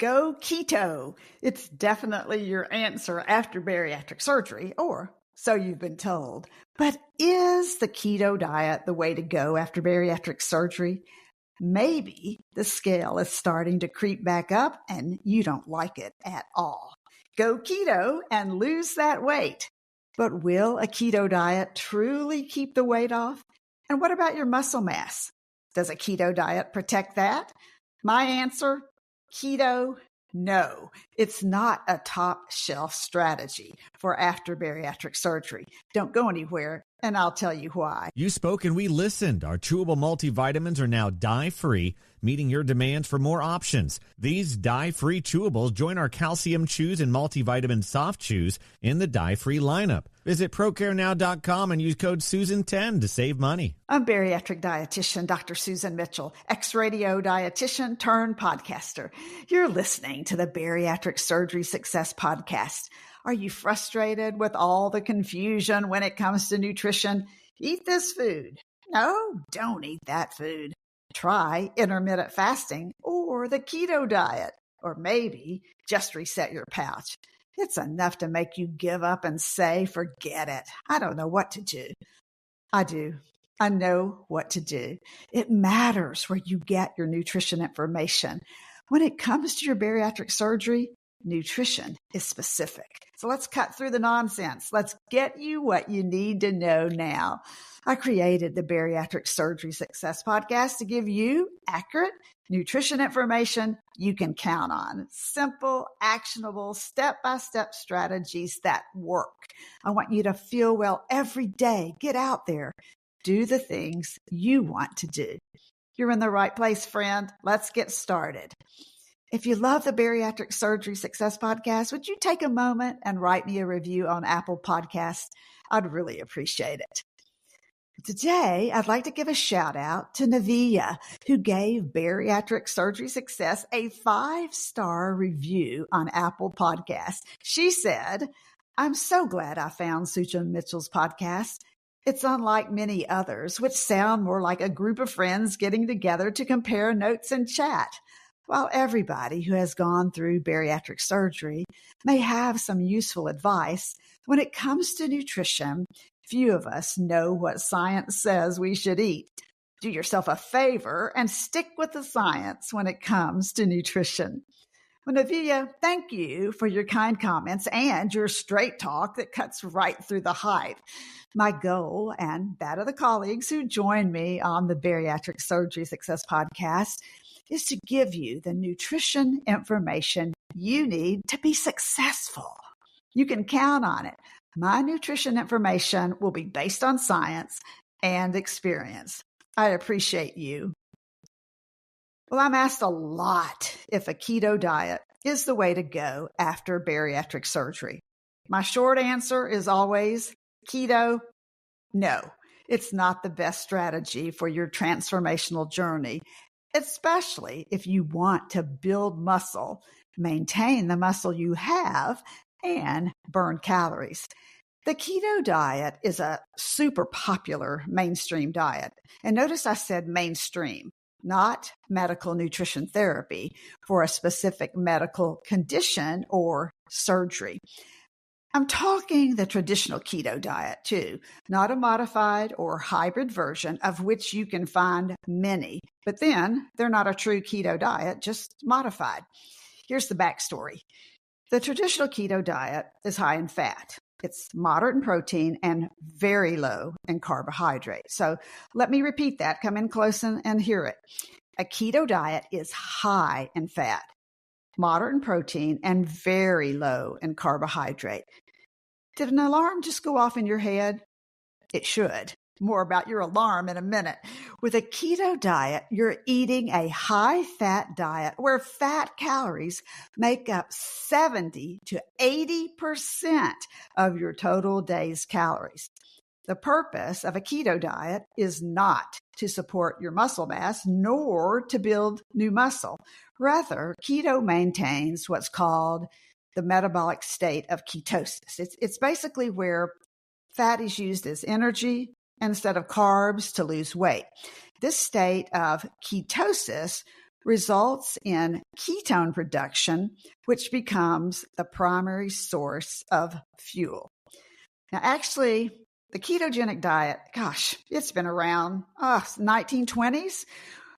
Go keto. It's definitely your answer after bariatric surgery, or so you've been told. But is the keto diet the way to go after bariatric surgery? Maybe the scale is starting to creep back up and you don't like it at all. Go keto and lose that weight. But will a keto diet truly keep the weight off? And what about your muscle mass? Does a keto diet protect that? My answer, keto, no. It's not a top shelf strategy for after bariatric surgery. Don't go anywhere, and I'll tell you why. You spoke and we listened. Our chewable multivitamins are now dye-free, meeting your demands for more options. These dye-free chewables join our calcium chews and multivitamin soft chews in the dye-free lineup. Visit ProCareNow.com and use code Susan10 to save money. I'm bariatric dietitian Dr. Susan Mitchell, ex-radio dietitian turned podcaster. You're listening to the Bariatric Surgery Success podcast. Are you frustrated with all the confusion when it comes to nutrition? Eat this food. No, don't eat that food. Try intermittent fasting or the keto diet, or maybe just reset your pouch. It's enough to make you give up and say, forget it. I don't know what to do. I do. I know what to do. It matters where you get your nutrition information. When it comes to your bariatric surgery, nutrition is specific. So let's cut through the nonsense. Let's get you what you need to know now. I created the Bariatric Surgery Success podcast to give you accurate nutrition information you can count on. Simple, actionable, step-by-step strategies that work. I want you to feel well every day. Get out there. Do the things you want to do. You're in the right place, friend. Let's get started. If you love the Bariatric Surgery Success podcast, would you take a moment and write me a review on Apple Podcasts? I'd really appreciate it. Today, I'd like to give a shout out to Navia, who gave Bariatric Surgery Success a 5-star review on Apple Podcasts. She said, I'm so glad I found Susan Mitchell's podcast. It's unlike many others, which sound more like a group of friends getting together to compare notes and chat. While everybody who has gone through bariatric surgery may have some useful advice, when it comes to nutrition, few of us know what science says we should eat. Do yourself a favor and stick with the science when it comes to nutrition. Well, Navia, thank you for your kind comments and your straight talk that cuts right through the hype. My goal, and that of the colleagues who join me on the Bariatric Surgery Success podcast, is to give you the nutrition information you need to be successful. You can count on it. My nutrition information will be based on science and experience. I appreciate you. Well, I'm asked a lot if a keto diet is the way to go after bariatric surgery. My short answer is always keto. No, it's not the best strategy for your transformational journey, especially if you want to build muscle, maintain the muscle you have, and burn calories. The keto diet is a super popular mainstream diet. And notice I said mainstream, not medical nutrition therapy for a specific medical condition or surgery. I'm talking the traditional keto diet too, not a modified or hybrid version of which you can find many, but then they're not a true keto diet, just modified. Here's the backstory. The traditional keto diet is high in fat. It's moderate in protein and very low in carbohydrate. So let me repeat that. Come in close and hear it. A keto diet is high in fat, moderate in protein, and very low in carbohydrate. Did an alarm just go off in your head? It should. More about your alarm in a minute. With a keto diet, you're eating a high-fat diet where fat calories make up 70 to 80% of your total day's calories. The purpose of a keto diet is not to support your muscle mass nor to build new muscle. Rather, keto maintains what's called the metabolic state of ketosis. It's basically where fat is used as energy instead of carbs to lose weight. This state of ketosis results in ketone production, which becomes the primary source of fuel. Now, actually, the ketogenic diet, gosh, it's been around 1920s.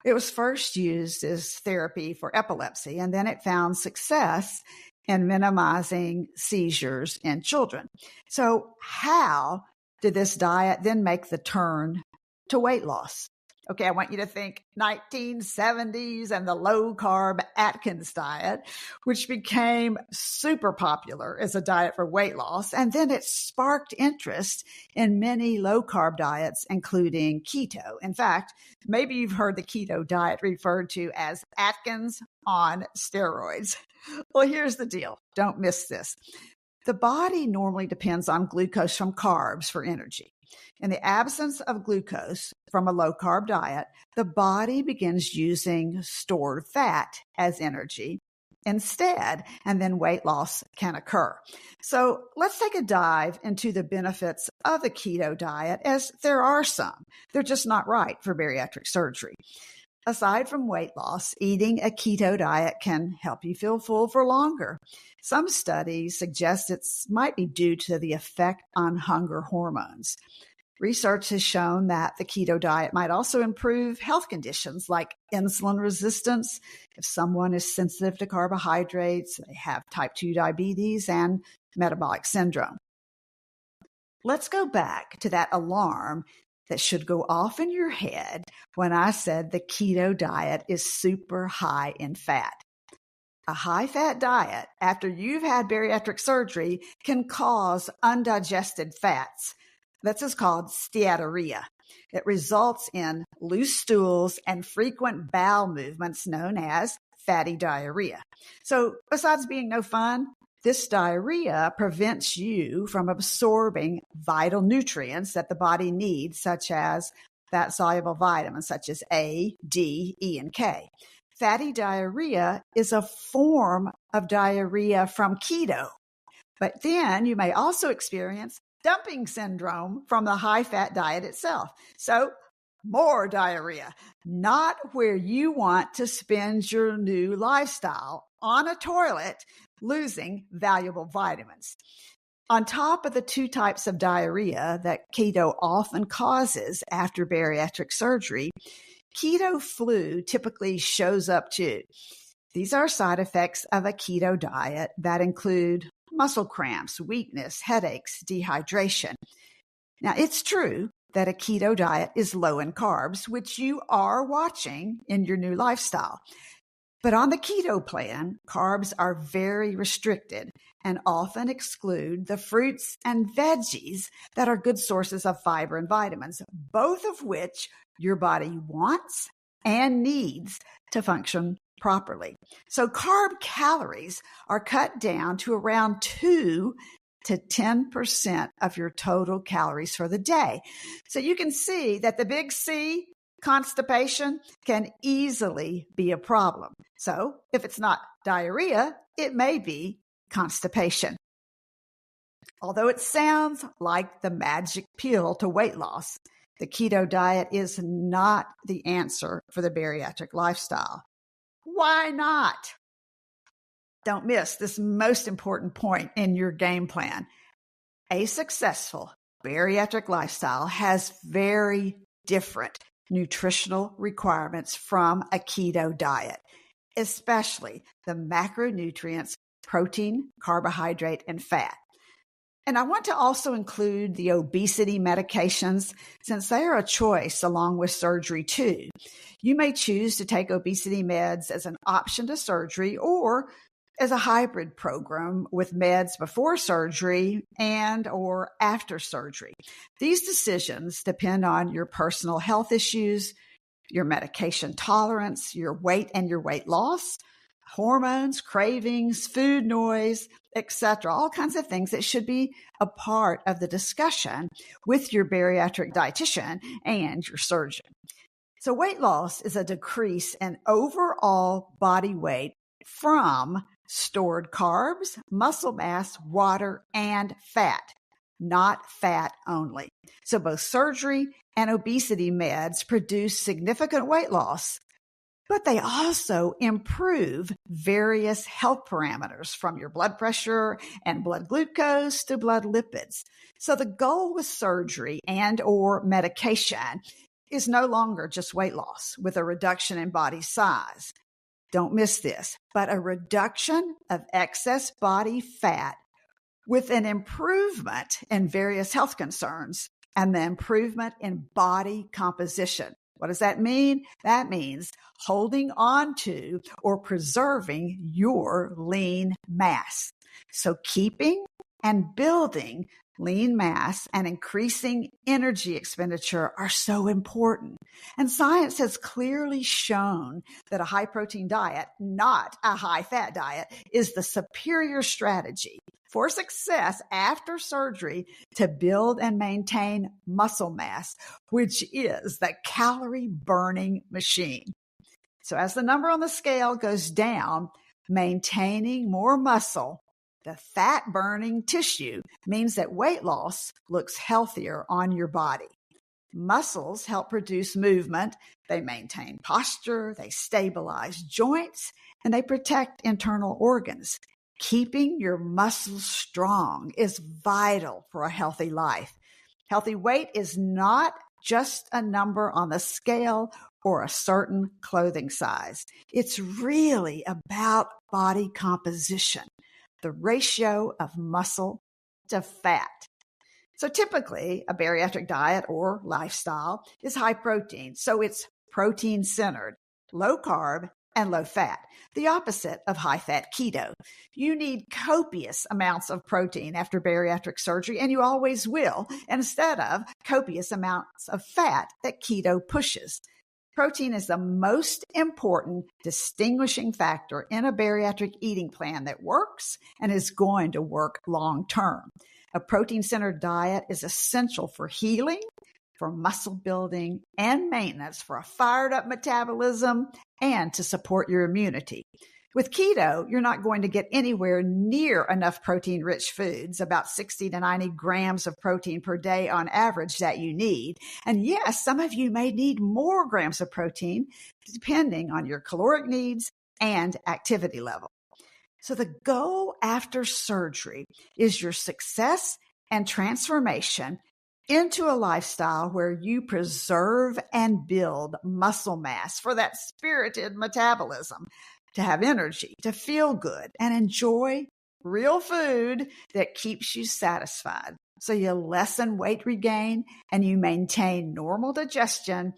It was first used as therapy for epilepsy, and then it found success in minimizing seizures in children. So how did this diet then make the turn to weight loss? Okay, I want you to think 1970s and the low-carb Atkins diet, which became super popular as a diet for weight loss. And then it sparked interest in many low-carb diets, including keto. In fact, maybe you've heard the keto diet referred to as Atkins on steroids. Well, here's the deal. Don't miss this. The body normally depends on glucose from carbs for energy. In the absence of glucose from a low-carb diet, the body begins using stored fat as energy instead, and then weight loss can occur. So let's take a dive into the benefits of the keto diet, as there are some. They're just not right for bariatric surgery. Aside from weight loss, eating a keto diet can help you feel full for longer. Some studies suggest it might be due to the effect on hunger hormones. Research has shown that the keto diet might also improve health conditions like insulin resistance. If someone is sensitive to carbohydrates, they have type 2 diabetes and metabolic syndrome. Let's go back to that alarm that should go off in your head when I said the keto diet is super high in fat. A high-fat diet after you've had bariatric surgery can cause undigested fats. That's just called steatorrhea. It results in loose stools and frequent bowel movements known as fatty diarrhea. So besides being no fun, this diarrhea prevents you from absorbing vital nutrients that the body needs, such as fat-soluble vitamins such as A, D, E, and K. Fatty diarrhea is a form of diarrhea from keto, but then you may also experience dumping syndrome from the high-fat diet itself. So more diarrhea, not where you want to spend your new lifestyle, on a toilet, losing valuable vitamins. On top of the two types of diarrhea that keto often causes after bariatric surgery, keto flu typically shows up too. These are side effects of a keto diet that include muscle cramps, weakness, headaches, dehydration. Now, it's true that a keto diet is low in carbs, which you are watching in your new lifestyle. But on the keto plan, carbs are very restricted and often exclude the fruits and veggies that are good sources of fiber and vitamins, both of which your body wants and needs to function properly. So carb calories are cut down to around 2 to 10% of your total calories for the day. So you can see that the big C, constipation, can easily be a problem. So if it's not diarrhea, it may be constipation. Although it sounds like the magic pill to weight loss, the keto diet is not the answer for the bariatric lifestyle. Why not? Don't miss this most important point in your game plan. A successful bariatric lifestyle has very different nutritional requirements from a keto diet, especially the macronutrients, protein, carbohydrate, and fat. And I want to also include the obesity medications, since they are a choice along with surgery too. You may choose to take obesity meds as an option to surgery or as a hybrid program with meds before surgery and or after surgery. These decisions depend on your personal health issues, your medication tolerance, your weight and your weight loss, hormones, cravings, food noise, etc. All kinds of things that should be a part of the discussion with your bariatric dietitian and your surgeon. So weight loss is a decrease in overall body weight from stored carbs, muscle mass, water, and fat, not fat only. So both surgery and obesity meds produce significant weight loss, but they also improve various health parameters from your blood pressure and blood glucose to blood lipids. So the goal with surgery and or medication is no longer just weight loss with a reduction in body size. Don't miss this, but a reduction of excess body fat with an improvement in various health concerns and the improvement in body composition. What does that mean? That means holding on to or preserving your lean mass. So keeping and building lean mass and increasing energy expenditure are so important. And science has clearly shown that a high protein diet, not a high fat diet, is the superior strategy for success after surgery to build and maintain muscle mass, which is the calorie burning machine. So as the number on the scale goes down, maintaining more muscle, the fat-burning tissue, means that weight loss looks healthier on your body. Muscles help produce movement. They maintain posture, they stabilize joints, and they protect internal organs. Keeping your muscles strong is vital for a healthy life. Healthy weight is not just a number on the scale or a certain clothing size. It's really about body composition, the ratio of muscle to fat. So typically, a bariatric diet or lifestyle is high protein. So it's protein centered, low carb, and low fat, the opposite of high fat keto. You need copious amounts of protein after bariatric surgery, and you always will, instead of copious amounts of fat that keto pushes. Protein is the most important distinguishing factor in a bariatric eating plan that works and is going to work long term. A protein-centered diet is essential for healing, for muscle building, and maintenance for a fired-up metabolism and to support your immunity. With keto, you're not going to get anywhere near enough protein-rich foods, about 60 to 90 grams of protein per day on average that you need. And yes, some of you may need more grams of protein depending on your caloric needs and activity level. So the goal after surgery is your success and transformation into a lifestyle where you preserve and build muscle mass for that spirited metabolism, to have energy, to feel good, and enjoy real food that keeps you satisfied. So you lessen weight regain and you maintain normal digestion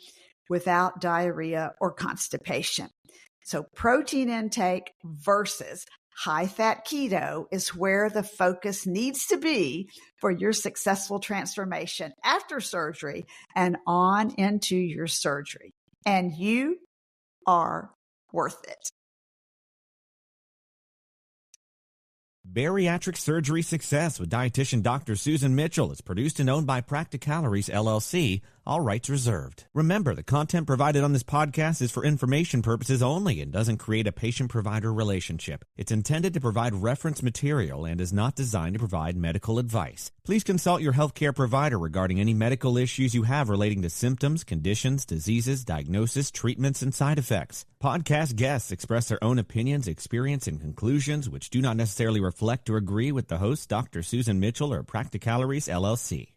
without diarrhea or constipation. So protein intake versus high-fat keto is where the focus needs to be for your successful transformation after surgery and on into your surgery. And you are worth it. Bariatric Surgery Success with dietitian Dr. Susan Mitchell is produced and owned by Practicalories, LLC. All rights reserved. Remember, the content provided on this podcast is for information purposes only and doesn't create a patient-provider relationship. It's intended to provide reference material and is not designed to provide medical advice. Please consult your healthcare provider regarding any medical issues you have relating to symptoms, conditions, diseases, diagnosis, treatments, and side effects. Podcast guests express their own opinions, experience, and conclusions which do not necessarily reflect or agree with the host, Dr. Susan Mitchell, or Practicalories, LLC.